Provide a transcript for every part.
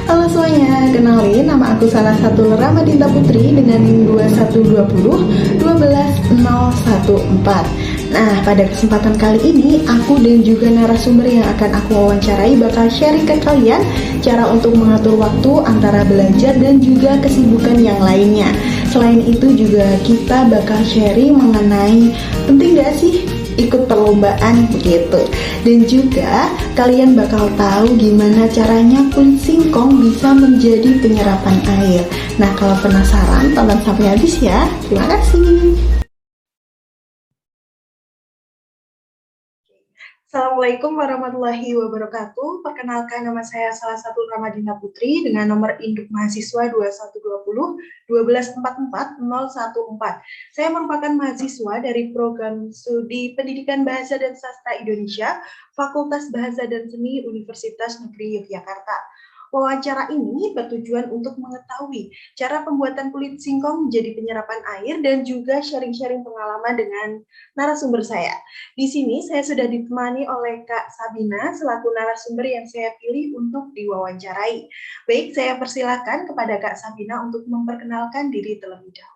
Halo semuanya, kenalin nama aku salah satu Ramadinta Putri dengan NIM 2120 12014. Nah, pada kesempatan kali ini, aku dan juga narasumber yang akan aku wawancarai bakal sharing ke kalian cara untuk mengatur waktu antara belajar dan juga kesibukan yang lainnya. Selain itu juga kita bakal sharing mengenai penting gak sih ikut perlombaan begitu. Dan juga kalian bakal tahu gimana caranya kulit singkong bisa menjadi penyerapan air. Nah, kalau penasaran, tonton sampai habis ya. Terima kasih. Assalamualaikum warahmatullahi wabarakatuh. Perkenalkan, nama saya salah satu Ramadinta Putri dengan nomor induk mahasiswa 2120 1244014. Saya merupakan mahasiswa dari program studi Pendidikan Bahasa dan Sastra Indonesia, Fakultas Bahasa dan Seni Universitas Negeri Yogyakarta. Wawancara ini bertujuan untuk mengetahui cara pembuatan kulit singkong menjadi penyerapan air dan juga sharing-sharing pengalaman dengan narasumber saya. Di sini saya sudah ditemani oleh Kak Sabina selaku narasumber yang saya pilih untuk diwawancarai. Baik, saya persilakan kepada Kak Sabina untuk memperkenalkan diri terlebih dahulu.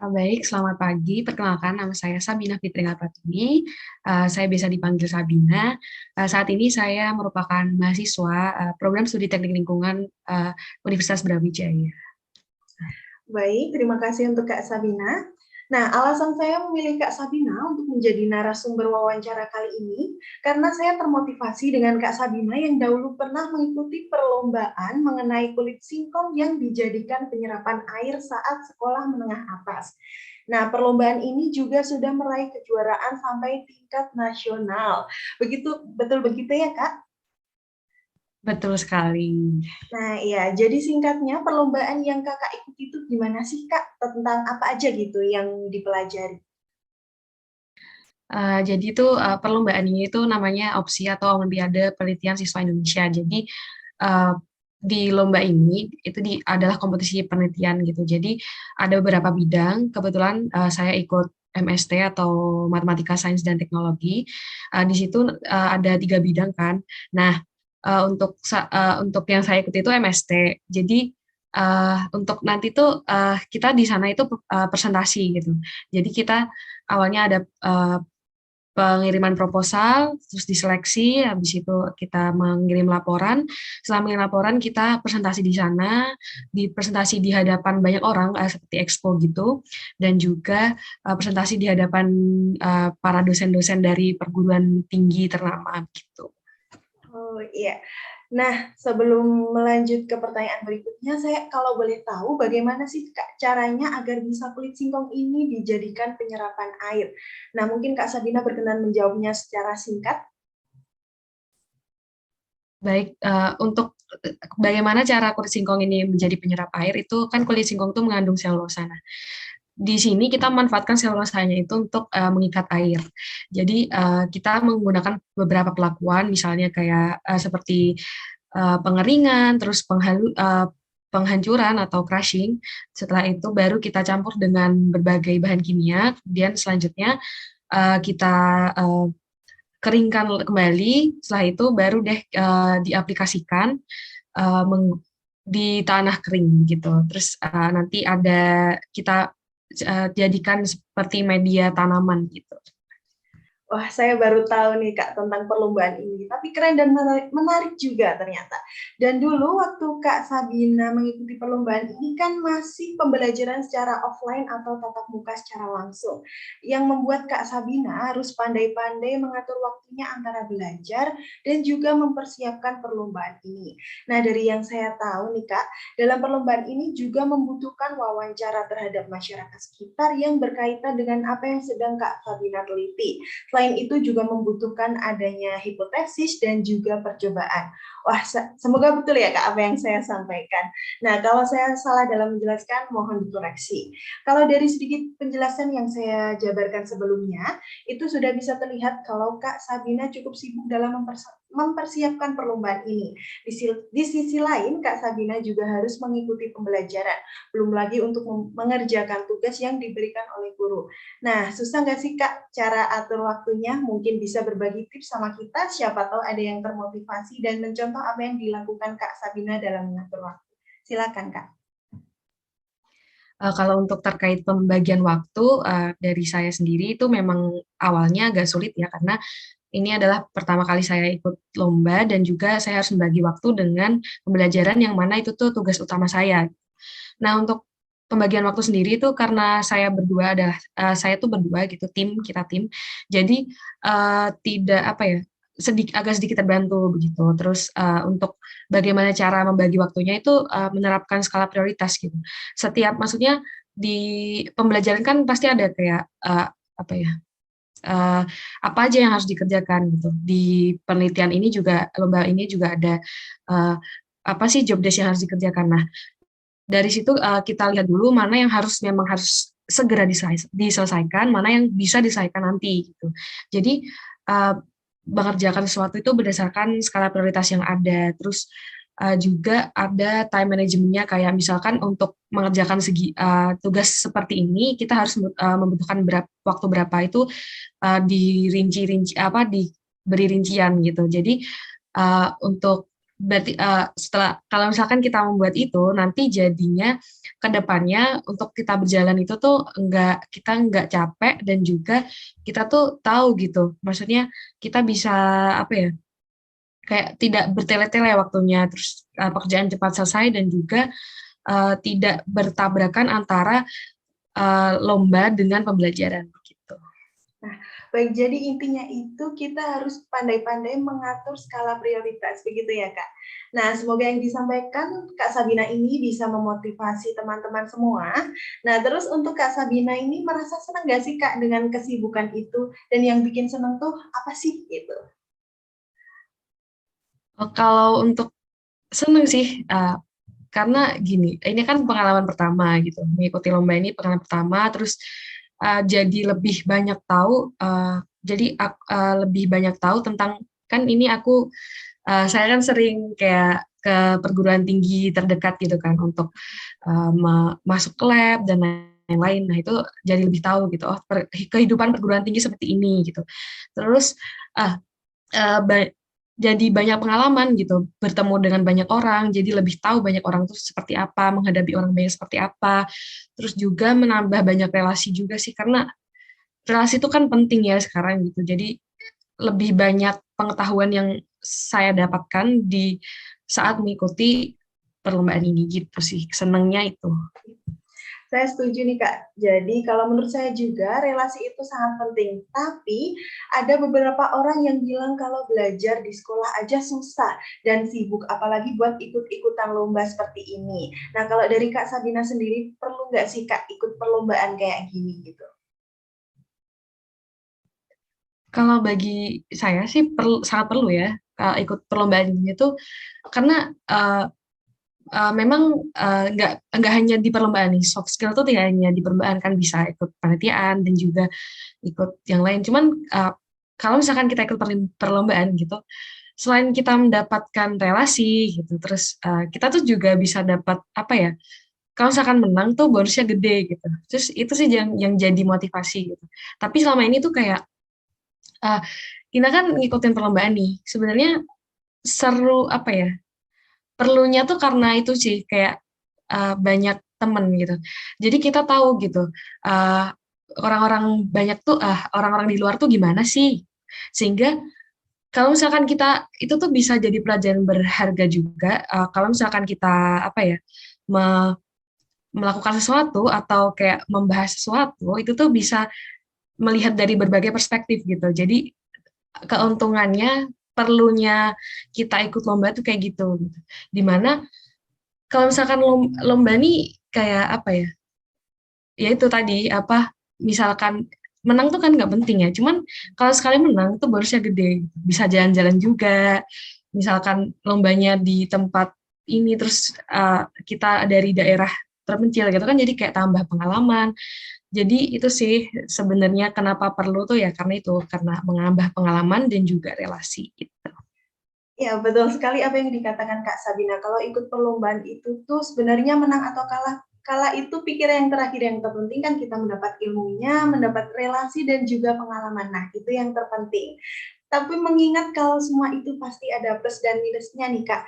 Baik, selamat pagi. Perkenalkan, nama saya Sabina Fitri Ngapratuni. Saya biasa dipanggil Sabina. Saat ini saya merupakan mahasiswa program studi teknik lingkungan Universitas Brawijaya. Baik, terima kasih untuk Kak Sabina. Nah, alasan saya memilih Kak Sabina untuk menjadi narasumber wawancara kali ini, karena saya termotivasi dengan Kak Sabina yang dahulu pernah mengikuti perlombaan mengenai kulit singkong yang dijadikan penyerapan air saat sekolah menengah atas. Nah, perlombaan ini juga sudah meraih kejuaraan sampai tingkat nasional. Betul begitu ya, Kak? Betul sekali. Nah, iya. Jadi singkatnya, perlombaan yang Kakak ikuti itu gimana sih, Kak? Tentang apa aja gitu yang dipelajari? Jadi itu perlombaan ini itu namanya opsi atau Olimpiade Penelitian Siswa Indonesia. Jadi uh, di lomba ini itu adalah kompetisi penelitian gitu. Jadi ada beberapa bidang. Kebetulan saya ikut MST atau Matematika Sains dan Teknologi. Di situ ada 3 bidang kan. Nah, untuk yang saya ikuti itu MST. Jadi untuk nanti tuh kita di sana itu presentasi gitu. Jadi kita awalnya ada pengiriman proposal, terus diseleksi, habis itu kita mengirim laporan. Setelah mengirim laporan, kita presentasi di sana, presentasi di hadapan banyak orang, seperti expo gitu, dan juga presentasi di hadapan para dosen-dosen dari perguruan tinggi ternama gitu. Oh iya. Nah, sebelum melanjut ke pertanyaan berikutnya, saya kalau boleh tahu bagaimana sih Kak caranya agar bisa kulit singkong ini dijadikan penyerapan air? Nah, mungkin Kak Sabina berkenan menjawabnya secara singkat. Baik, untuk bagaimana cara kulit singkong ini menjadi penyerap air, itu kan kulit singkong itu mengandung selulosa. Nah, di sini kita memanfaatkan selulosanya itu untuk mengikat air. Jadi kita menggunakan beberapa pelakuan, misalnya kayak seperti pengeringan, terus penghancuran atau crushing. Setelah itu baru kita campur dengan berbagai bahan kimia. Kemudian selanjutnya kita keringkan kembali. Setelah itu baru deh diaplikasikan uh, di tanah kering gitu. Terus nanti kita jadikan seperti media tanaman gitu. Wah, saya baru tahu nih Kak tentang perlombaan ini. Tapi keren dan menarik juga ternyata. Dan dulu waktu Kak Sabina mengikuti perlombaan ini kan masih pembelajaran secara offline atau tatap muka secara langsung. Yang membuat Kak Sabina harus pandai-pandai mengatur waktunya antara belajar dan juga mempersiapkan perlombaan ini. Nah, dari yang saya tahu nih Kak, dalam perlombaan ini juga membutuhkan wawancara terhadap masyarakat sekitar yang berkaitan dengan apa yang sedang Kak Sabina teliti. Selain itu juga membutuhkan adanya hipotesis dan juga percobaan. Wah, semoga betul ya Kak apa yang saya sampaikan. Nah, kalau saya salah dalam menjelaskan, mohon dikoreksi. Kalau dari sedikit penjelasan yang saya jabarkan sebelumnya, itu sudah bisa terlihat kalau Kak Sabina cukup sibuk dalam mempersiapkan perlombaan ini. Di sisi lain, Kak Sabina juga harus mengikuti pembelajaran, belum lagi untuk mengerjakan tugas yang diberikan oleh guru. Nah, susah nggak sih Kak cara atur waktunya? Mungkin bisa berbagi tips sama kita, siapa tahu ada yang termotivasi dan mencontoh apa yang dilakukan Kak Sabina dalam mengatur waktu. Silakan Kak. Kalau untuk terkait pembagian waktu dari saya sendiri itu memang awalnya agak sulit ya, karena ini adalah pertama kali saya ikut lomba dan juga saya harus membagi waktu dengan pembelajaran yang mana itu tuh tugas utama saya. Nah, untuk pembagian waktu sendiri itu karena saya berdua adalah saya tuh berdua gitu, kita tim. Jadi tidak apa ya, agak sedikit terbantu begitu. Terus untuk bagaimana cara membagi waktunya itu menerapkan skala prioritas gitu. Maksudnya di pembelajaran kan pasti ada kayak apa ya? Apa aja yang harus dikerjakan gitu. Di penelitian ini juga, lomba ini juga ada apa sih job desk yang harus dikerjakan. Nah, dari situ kita lihat dulu mana yang memang harus segera diselesaikan, mana yang bisa diselesaikan nanti gitu. Jadi mengerjakan sesuatu itu berdasarkan skala prioritas yang ada. Terus juga ada time managementnya, kayak misalkan untuk mengerjakan tugas seperti ini kita harus membutuhkan waktu berapa, itu diberi rincian gitu. Jadi untuk berarti setelah kalau misalkan kita membuat itu, nanti jadinya ke depannya untuk kita berjalan itu tuh kita nggak capek, dan juga kita tuh tahu gitu. Maksudnya kita bisa apa ya, kayak tidak bertele-tele waktunya, terus pekerjaan cepat selesai, dan juga tidak bertabrakan antara lomba dengan pembelajaran gitu. Nah, baik, jadi intinya itu kita harus pandai-pandai mengatur skala prioritas, begitu ya Kak? Nah, semoga yang disampaikan Kak Sabina ini bisa memotivasi teman-teman semua. Nah, terus untuk Kak Sabina ini merasa senang nggak sih Kak dengan kesibukan itu? Dan yang bikin senang tuh apa sih gitu? Kalau untuk seneng sih, karena gini, ini kan pengalaman pertama gitu, mengikuti lomba ini pengalaman pertama, terus jadi lebih banyak tahu, lebih banyak tahu tentang, kan ini saya kan sering kayak ke perguruan tinggi terdekat gitu kan, untuk masuk ke lab dan lain-lain. Nah, itu jadi lebih tahu gitu, oh kehidupan perguruan tinggi seperti ini gitu. Terus uh, jadi banyak pengalaman gitu, bertemu dengan banyak orang, jadi lebih tahu banyak orang tuh seperti apa, menghadapi orang banyak seperti apa, terus juga menambah banyak relasi juga sih, karena relasi itu kan penting ya sekarang gitu, jadi lebih banyak pengetahuan yang saya dapatkan di saat mengikuti perlombaan ini gitu sih, senangnya itu. Saya setuju nih Kak. Jadi kalau menurut saya juga relasi itu sangat penting. Tapi ada beberapa orang yang bilang kalau belajar di sekolah aja susah dan sibuk, apalagi buat ikut-ikutan lomba seperti ini. Nah, kalau dari Kak Sabina sendiri, perlu nggak sih Kak ikut perlombaan kayak gini gitu? Kalau bagi saya sih sangat perlu ya ikut perlombaan ini tuh, karena memang nggak hanya di perlombaan nih, soft skill tuh tidak hanya di perlombaan, kan bisa ikut panitiaan dan juga ikut yang lain. Cuman kalau misalkan kita ikut perlombaan gitu, selain kita mendapatkan relasi gitu, terus kita tuh juga bisa dapat apa ya? Kalau misalkan menang tuh bonusnya gede gitu. Terus itu sih yang jadi motivasi gitu. Tapi selama ini tuh kayak uh, kita kan ngikutin perlombaan nih. Sebenarnya seru apa ya? Perlunya tuh karena itu sih, kayak banyak temen gitu. Jadi kita tahu gitu, uh, orang-orang banyak tuh, orang-orang di luar tuh gimana sih, sehingga kalau misalkan kita itu tuh bisa jadi pelajaran berharga juga, kalau misalkan kita apa ya, melakukan sesuatu atau kayak membahas sesuatu, itu tuh bisa melihat dari berbagai perspektif gitu. Jadi keuntungannya, perlunya kita ikut lomba tuh kayak gitu. Dimana kalau misalkan lomba nih kayak apa ya? Ya itu tadi apa? Misalkan menang tuh kan nggak penting ya. Cuman kalau sekali menang tuh bonusnya gede. Bisa jalan-jalan juga. Misalkan lombanya di tempat ini, terus kita dari daerah terpencil gitu kan, jadi kayak tambah pengalaman. Jadi itu sih sebenarnya kenapa perlu tuh ya, karena itu, karena menambah pengalaman dan juga relasi gitu. Ya, betul sekali apa yang dikatakan Kak Sabina. Kalau ikut perlombaan itu tuh sebenarnya menang atau kalah, kalah itu pikiran yang terakhir. Yang terpenting kan kita mendapat ilmunya, mendapat relasi dan juga pengalaman. Nah, itu yang terpenting. Tapi mengingat kalau semua itu pasti ada plus dan minusnya nih Kak.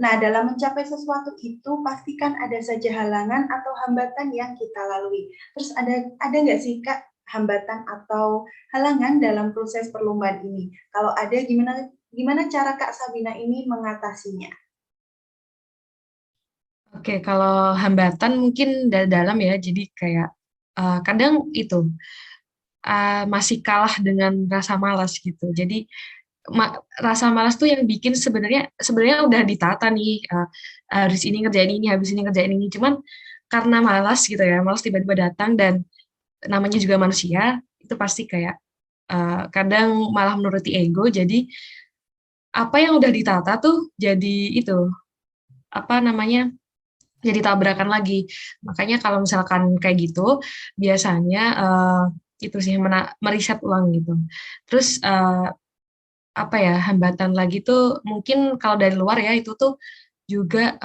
Nah, dalam mencapai sesuatu itu pasti kan ada saja halangan atau hambatan yang kita lalui. Terus ada nggak sih Kak hambatan atau halangan dalam proses perlombaan ini? Kalau ada, gimana gimana cara Kak Sabina ini mengatasinya? Oke, kalau hambatan mungkin dari dalam ya, jadi kayak kadang itu masih kalah dengan rasa malas gitu. Jadi rasa malas tuh yang bikin sebenarnya udah ditata nih, harus ini ngerjain ini, habis ini ngerjain ini. Cuman karena malas gitu ya, malas tiba-tiba datang dan namanya juga manusia, itu pasti kayak kadang malah menuruti ego. Jadi apa yang udah ditata tuh jadi itu apa namanya? Jadi tabrakan lagi. Makanya kalau misalkan kayak gitu, biasanya itu sih meriset ulang gitu. Terus apa ya, hambatan lagi tuh mungkin kalau dari luar ya itu tuh juga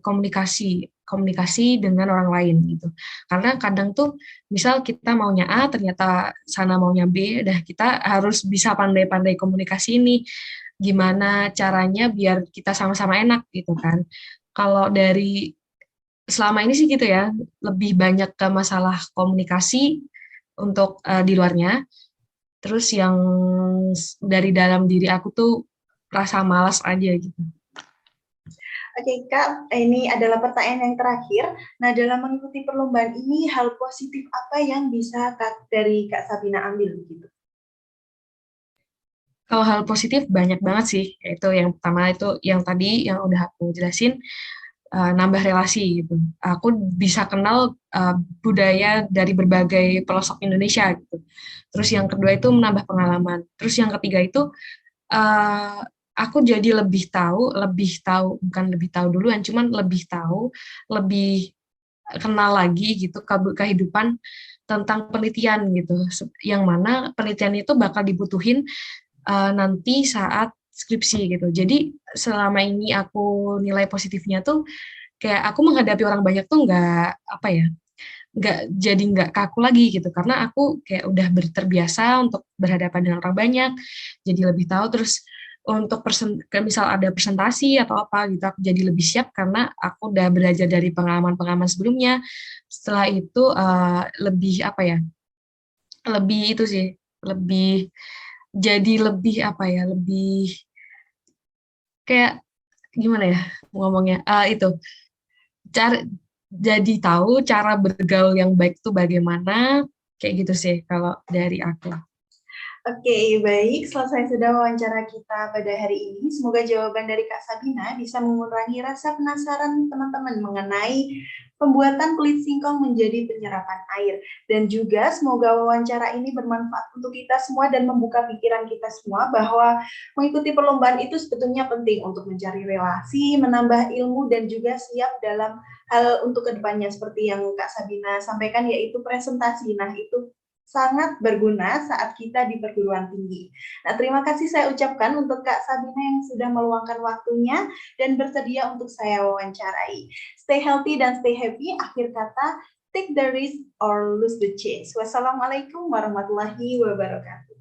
komunikasi komunikasi dengan orang lain gitu. Karena kadang tuh misal kita maunya A ternyata sana maunya B, dah kita harus bisa pandai-pandai komunikasi ini. Gimana caranya biar kita sama-sama enak gitu kan. Kalau dari selama ini sih gitu ya, lebih banyak ke masalah komunikasi untuk di luarnya. Terus yang dari dalam diri aku tuh rasa malas aja gitu. Oke Kak, ini adalah pertanyaan yang terakhir. Nah, dalam mengikuti perlombaan ini, hal positif apa yang bisa dari Kak Sabina ambil gitu? Kalau hal positif banyak banget sih. Itu yang pertama itu yang tadi yang udah aku jelasin, nambah relasi gitu. Aku bisa kenal budaya dari berbagai pelosok Indonesia gitu. Terus yang kedua itu menambah pengalaman. Terus yang ketiga itu uh, aku jadi lebih tahu bukan lebih tahu duluan, cuman lebih tahu, lebih kenal lagi gitu kehidupan tentang penelitian gitu. Yang mana penelitian itu bakal dibutuhin nanti saat skripsi gitu. Jadi selama ini aku nilai positifnya tuh kayak aku menghadapi orang banyak tuh nggak apa ya, nggak kaku lagi gitu karena aku kayak udah terbiasa untuk berhadapan dengan orang banyak, jadi lebih tahu. Terus untuk misal ada presentasi atau apa gitu aku jadi lebih siap karena aku udah belajar dari pengalaman-pengalaman sebelumnya. Setelah itu lebih apa ya, lebih itu sih, lebih jadi lebih apa ya, lebih kayak gimana ya ngomongnya, itu cara jadi tahu cara bergaul yang baik tuh bagaimana, kayak gitu sih kalau dari aku. Oke, baik. Selesai sudah wawancara kita pada hari ini. Semoga jawaban dari Kak Sabina bisa mengurangi rasa penasaran teman-teman mengenai pembuatan kulit singkong menjadi penyerapan air. Dan juga semoga wawancara ini bermanfaat untuk kita semua dan membuka pikiran kita semua bahwa mengikuti perlombaan itu sebetulnya penting untuk mencari relasi, menambah ilmu, dan juga siap dalam hal untuk kedepannya seperti yang Kak Sabina sampaikan, yaitu presentasi. Nah, itu sangat berguna saat kita di perguruan tinggi. Nah, terima kasih saya ucapkan untuk Kak Sabina yang sudah meluangkan waktunya dan bersedia untuk saya wawancarai. Stay healthy dan stay happy. Akhir kata, take the risk or lose the chance. Wassalamualaikum warahmatullahi wabarakatuh.